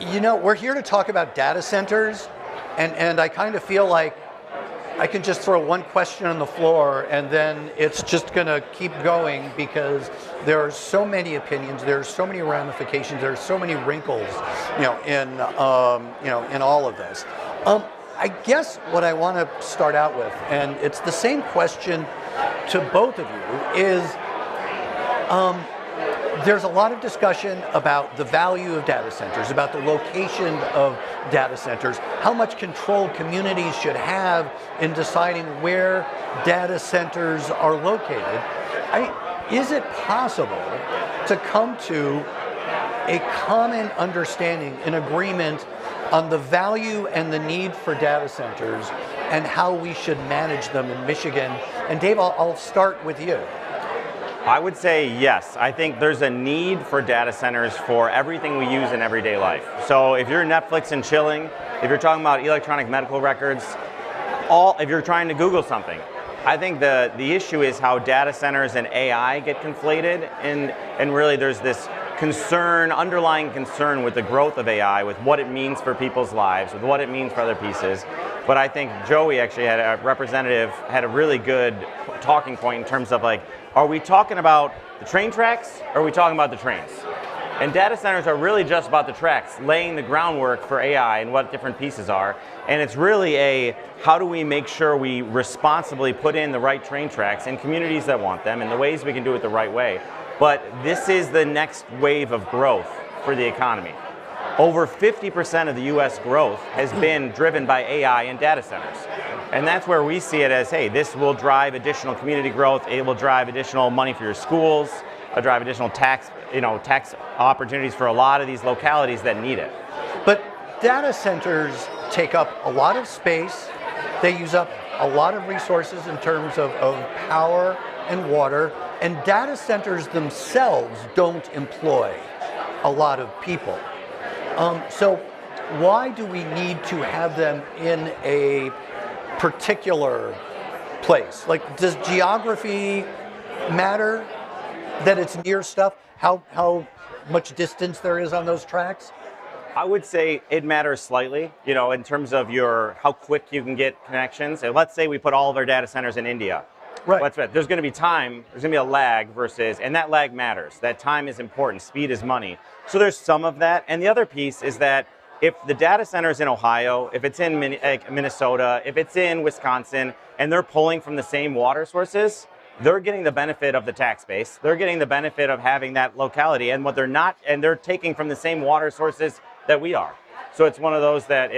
You know, we're here to talk about data centers, and I kind of feel like I can just throw one question on the floor and then it's just going to keep going because there are so many opinions, there are so many ramifications, there are so many wrinkles, in all of this. I guess what I want to start out with, and it's the same question to both of you, is there's a lot of discussion about the value of data centers, about the location of data centers, how much control communities should have in deciding where data centers are located. Is it possible to come to a common understanding, an agreement on the value and the need for data centers and how we should manage them in Michigan? And Dave, I'll start with you. I would say yes. I think there's a need for data centers for everything we use in everyday life. So if you're Netflix and chilling, if you're talking about electronic medical records, if you're trying to Google something, I think the issue is how data centers and AI get conflated, and really there's this underlying concern with the growth of AI, with what it means for people's lives, with what it means for other pieces. But I think Joey actually had a really good talking point in terms of like, are we talking about the train tracks or are we talking about the trains? And data centers are really just about the tracks, laying the groundwork for AI and what different pieces are. And it's really how do we make sure we responsibly put in the right train tracks in communities that want them and the ways we can do it the right way. But this is the next wave of growth for the economy. Over 50% of the US growth has been driven by AI and data centers. And that's where we see it as, hey, this will drive additional community growth, it will drive additional money for your schools, it'll drive additional tax opportunities for a lot of these localities that need it. But data centers take up a lot of space, they use up a lot of resources in terms of power and water, and data centers themselves don't employ a lot of people. So why do we need to have them in a particular place? Like, does geography matter, that it's near stuff? How much distance there is on those tracks? I would say it matters slightly, in terms of how quick you can get connections. And let's say we put all of our data centers in India. Right. There's going to be there's going to be a lag and that lag matters. That time is important. Speed is money. So there's some of that. And the other piece is that if the data center is in Ohio, if it's in Minnesota, if it's in Wisconsin, and they're pulling from the same water sources, they're getting the benefit of the tax base. They're getting the benefit of having that locality, and they're taking from the same water sources that we are. So it's one of those that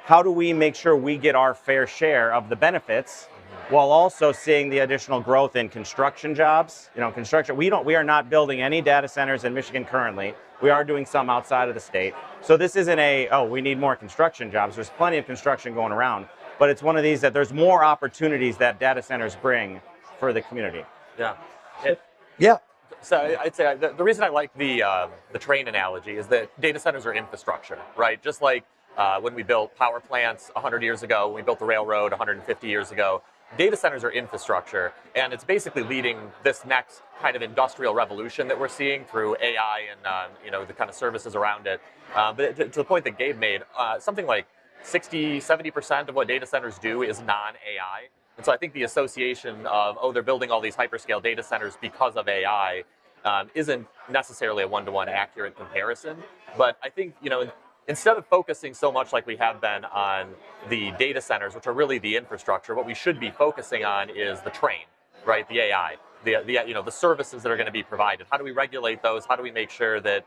how do we make sure we get our fair share of the benefits, while also seeing the additional growth in construction jobs. Construction. We are not building any data centers in Michigan currently. We are doing some outside of the state. So this isn't we need more construction jobs. There's plenty of construction going around, but it's one of these that there's more opportunities that data centers bring for the community. Yeah. Yeah. So I'd say the reason I like the train analogy is that data centers are infrastructure, right? Just like when we built power plants 100 years ago, when we built the railroad 150 years ago, data centers are infrastructure, and it's basically leading this next kind of industrial revolution that we're seeing through AI and the kind of services around it. But to the point that Gabe made, something like 60-70% of what data centers do is non-AI. And so I think the association of, they're building all these hyperscale data centers because of AI isn't necessarily a one-to-one accurate comparison. But I think, instead of focusing so much like we have been on the data centers, which are really the infrastructure, what we should be focusing on is the train, right? The AI, the services that are going to be provided. How do we regulate those? How do we make sure that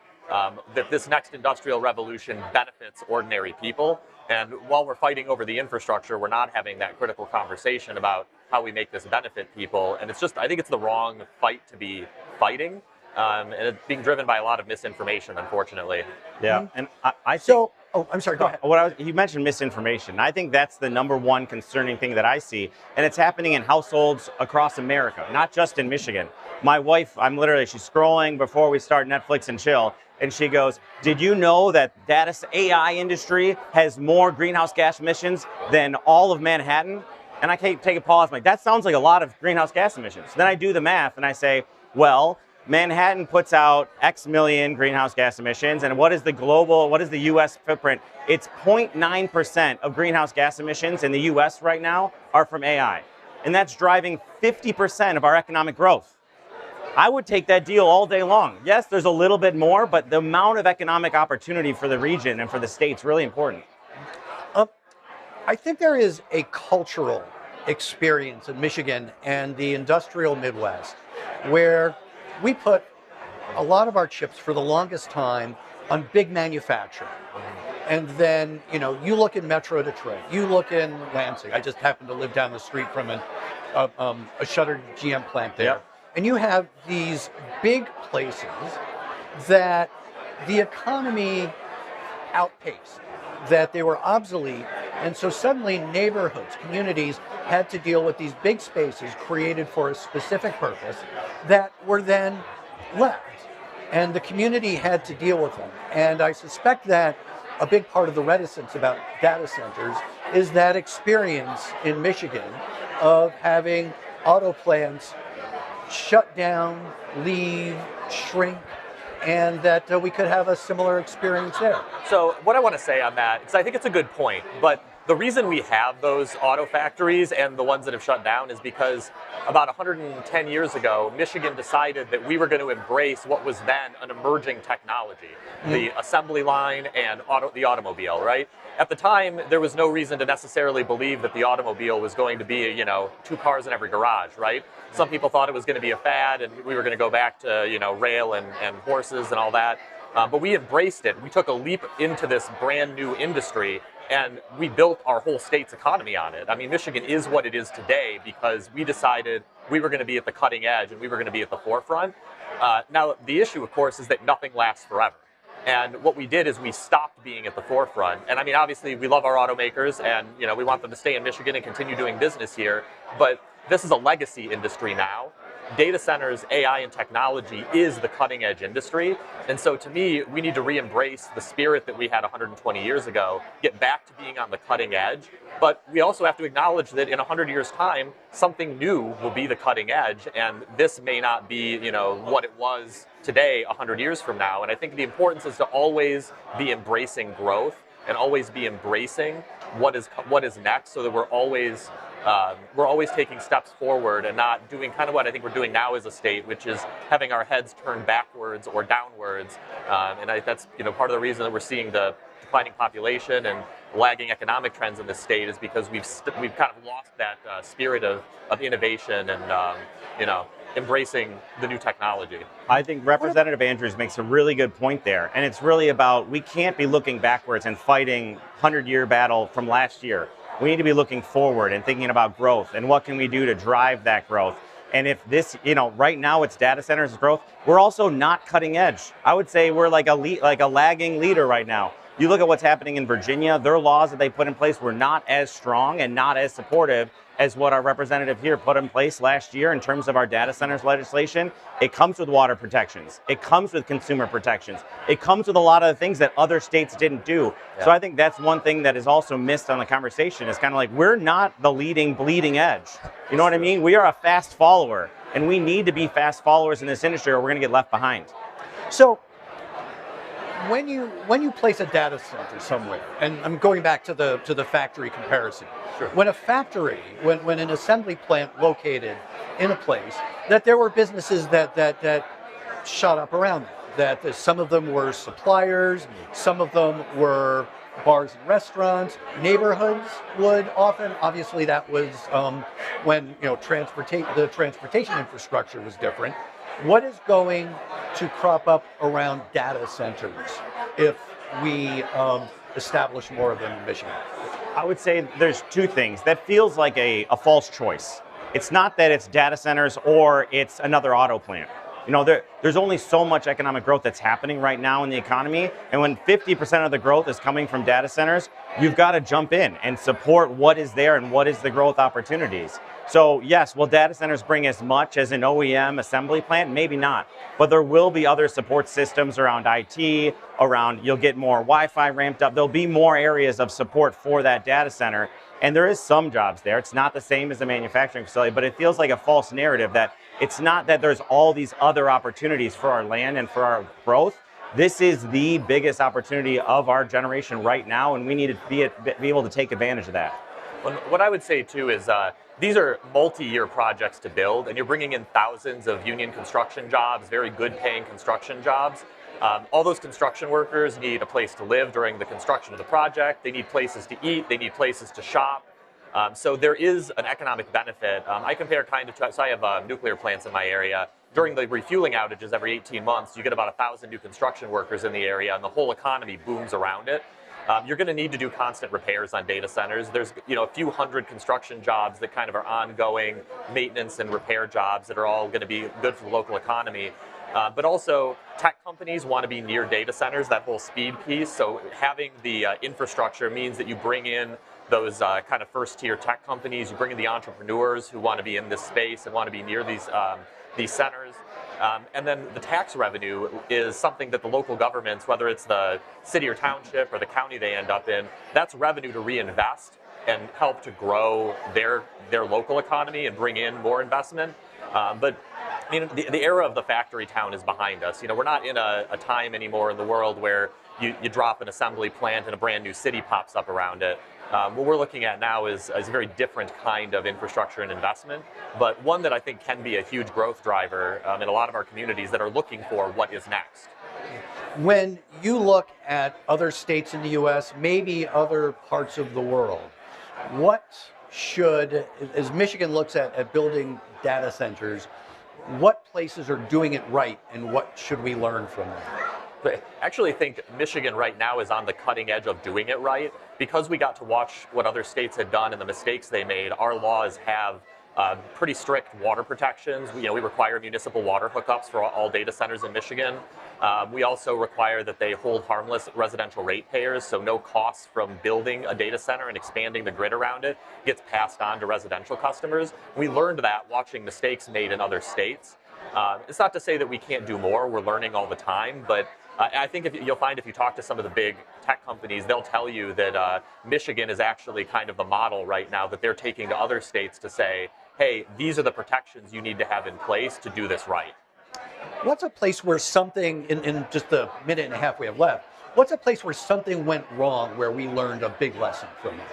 that this next industrial revolution benefits ordinary people? And while we're fighting over the infrastructure, we're not having that critical conversation about how we make this benefit people. And I think it's the wrong fight to be fighting. And it's being driven by a lot of misinformation, unfortunately. Yeah, and I think... So, I'm sorry, go ahead. You mentioned misinformation. I think that's the number one concerning thing that I see. And it's happening in households across America, not just in Michigan. My wife, she's scrolling before we start Netflix and chill, and she goes, did you know that AI industry has more greenhouse gas emissions than all of Manhattan? And I take a pause, I'm like, that sounds like a lot of greenhouse gas emissions. Then I do the math and I say, well, Manhattan puts out X million greenhouse gas emissions, and what is the US footprint? It's 0.9% of greenhouse gas emissions in the US right now are from AI. And that's driving 50% of our economic growth. I would take that deal all day long. Yes, there's a little bit more, but the amount of economic opportunity for the region and for the state's really important. I think there is a cultural experience in Michigan and the industrial Midwest where we put a lot of our chips for the longest time on big manufacturing. And then, you look in Metro Detroit, you look in Lansing. I just happen to live down the street from a shuttered GM plant there. Yep. And you have these big places that the economy outpaced, that they were obsolete. And so suddenly neighborhoods, communities had to deal with these big spaces created for a specific purpose that were then left. And the community had to deal with them. And I suspect that a big part of the reticence about data centers is that experience in Michigan of having auto plants shut down, leave, shrink, and that we could have a similar experience there. So what I want to say on that, because I think it's a good point, but the reason we have those auto factories and the ones that have shut down is because about 110 years ago, Michigan decided that we were going to embrace what was then an emerging technology, the assembly line and the automobile, right? At the time, there was no reason to necessarily believe that the automobile was going to be, 2 cars in every garage, right? Some people thought it was going to be a fad and we were going to go back to, rail and horses and all that. But we embraced it. We took a leap into this brand new industry and we built our whole state's economy on it. I mean, Michigan is what it is today because we decided we were going to be at the cutting edge and we were going to be at the forefront. Now, the issue, of course, is that nothing lasts forever. And what we did is we stopped being at the forefront. And I mean, obviously, we love our automakers and, we want them to stay in Michigan and continue doing business here. But this is a legacy industry now. Data centers, AI, and technology is the cutting edge industry. And so to me, we need to re-embrace the spirit that we had 120 years ago, get back to being on the cutting edge. But we also have to acknowledge that in 100 years' time, something new will be the cutting edge. And this may not be, what it was today 100 years from now. And I think the importance is to always be embracing growth and always be embracing what is next so that we're always taking steps forward and not doing kind of what I think we're doing now as a state, which is having our heads turned backwards or downwards. That's part of the reason that we're seeing the declining population and lagging economic trends in this state is because we've kind of lost that spirit of innovation and embracing the new technology. I think Representative Andrews makes a really good point there, and it's really about we can't be looking backwards and fighting 100-year battle from last year. We need to be looking forward and thinking about growth and what can we do to drive that growth. And if this, right now it's data centers growth, we're also not cutting edge. I would say we're like a lagging leader right now. You look at what's happening in Virginia, their laws that they put in place were not as strong and not as supportive as what our representative here put in place last year in terms of our data centers legislation. It comes with water protections. It comes with consumer protections. It comes with a lot of the things that other states didn't do. Yeah. So I think that's one thing that is also missed on the conversation. It's kind of like we're not the leading bleeding edge. You know what I mean? We are a fast follower, and we need to be fast followers in this industry or we're going to get left behind. So when you place a data center somewhere, and I'm going back to the factory comparison. Sure. When a factory, when an assembly plant located in a place, that there were businesses that shot up around that some of them were suppliers, some of them were bars and restaurants, neighborhoods would often, obviously that was when the transportation infrastructure was different. What is going to crop up around data centers if we establish more of them in Michigan? I would say there's two things. That feels like a false choice. It's not that it's data centers or it's another auto plant. There's only so much economic growth that's happening right now in the economy, and when 50% of the growth is coming from data centers, you've got to jump in and support what is there and what is the growth opportunities. So yes, will data centers bring as much as an OEM assembly plant? Maybe not. But there will be other support systems around IT, you'll get more Wi-Fi ramped up. There'll be more areas of support for that data center. And there is some jobs there. It's not the same as a manufacturing facility, but it feels like a false narrative that it's not that there's all these other opportunities for our land and for our growth. This is the biggest opportunity of our generation right now, and we need to be able to take advantage of that. What I would say too is these are multi-year projects to build, and you're bringing in thousands of union construction jobs, very good paying construction jobs. All those construction workers need a place to live during the construction of the project. They need places to eat. They need places to shop. So there is an economic benefit. I compare kind of to, so I have nuclear plants in my area. During the refueling outages every 18 months, you get about 1,000 new construction workers in the area, and the whole economy booms around it. You're going to need to do constant repairs on data centers. There's a few hundred construction jobs that kind of are ongoing maintenance and repair jobs that are all going to be good for the local economy. But also, tech companies want to be near data centers, that whole speed piece. So having the infrastructure means that you bring in those kind of first-tier tech companies, you bring in the entrepreneurs who want to be in this space and want to be near these centers. And then the tax revenue is something that the local governments, whether it's the city or township or the county they end up in, that's revenue to reinvest and help to grow their local economy and bring in more investment. But the era of the factory town is behind us. We're not in a time anymore in the world where you drop an assembly plant and a brand new city pops up around it. What we're looking at now is a very different kind of infrastructure and investment, but one that I think can be a huge growth driver in a lot of our communities that are looking for what is next. When you look at other states in the U.S., maybe other parts of the world, as Michigan looks at building data centers, what places are doing it right and what should we learn from them? I actually think Michigan right now is on the cutting edge of doing it right. Because we got to watch what other states had done and the mistakes they made, our laws have pretty strict water protections. We require municipal water hookups for all data centers in Michigan. We also require that they hold harmless residential ratepayers, so no costs from building a data center and expanding the grid around it gets passed on to residential customers. We learned that watching mistakes made in other states. It's not to say that we can't do more. We're learning all the time, but I think you'll find if you talk to some of the big tech companies, they'll tell you that Michigan is actually kind of the model right now that they're taking to other states to say, hey, these are the protections you need to have in place to do this right. What's a place where something, in just the minute and a half we have left, what's a place where something went wrong where we learned a big lesson from it?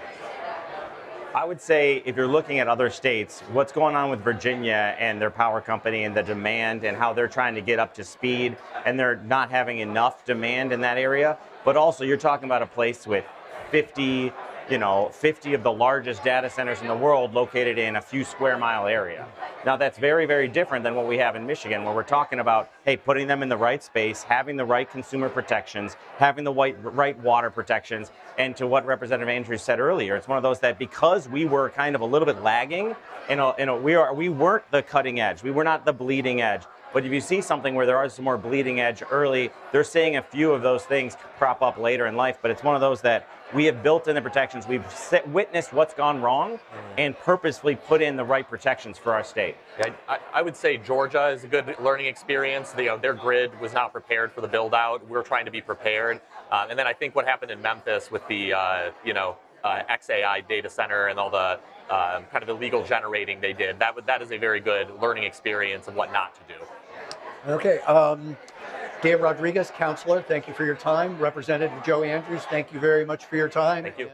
I would say if you're looking at other states, what's going on with Virginia and their power company and the demand and how they're trying to get up to speed and they're not having enough demand in that area. But also you're talking about a place with 50 of the largest data centers in the world located in a few square mile area. Now that's very, very different than what we have in Michigan, where we're talking about, hey, putting them in the right space, having the right consumer protections, having the right water protections, and to what Representative Andrews said earlier, it's one of those that because we were kind of a little bit lagging, we weren't the cutting edge, we were not the bleeding edge. But if you see something where there are some more bleeding edge early, they're seeing a few of those things crop up later in life. But it's one of those that we have built in the protections. We've witnessed what's gone wrong and purposefully put in the right protections for our state. Yeah, I would say Georgia is a good learning experience. Their grid was not prepared for the build out. We're trying to be prepared. And then I think what happened in Memphis with the XAI data center and all the kind of illegal generating they did, that is a very good learning experience of what not to do. Okay, Gabe Rodriguez, Counselor, thank you for your time. Representative Joe Andrews, thank you very much for your time. Thank you.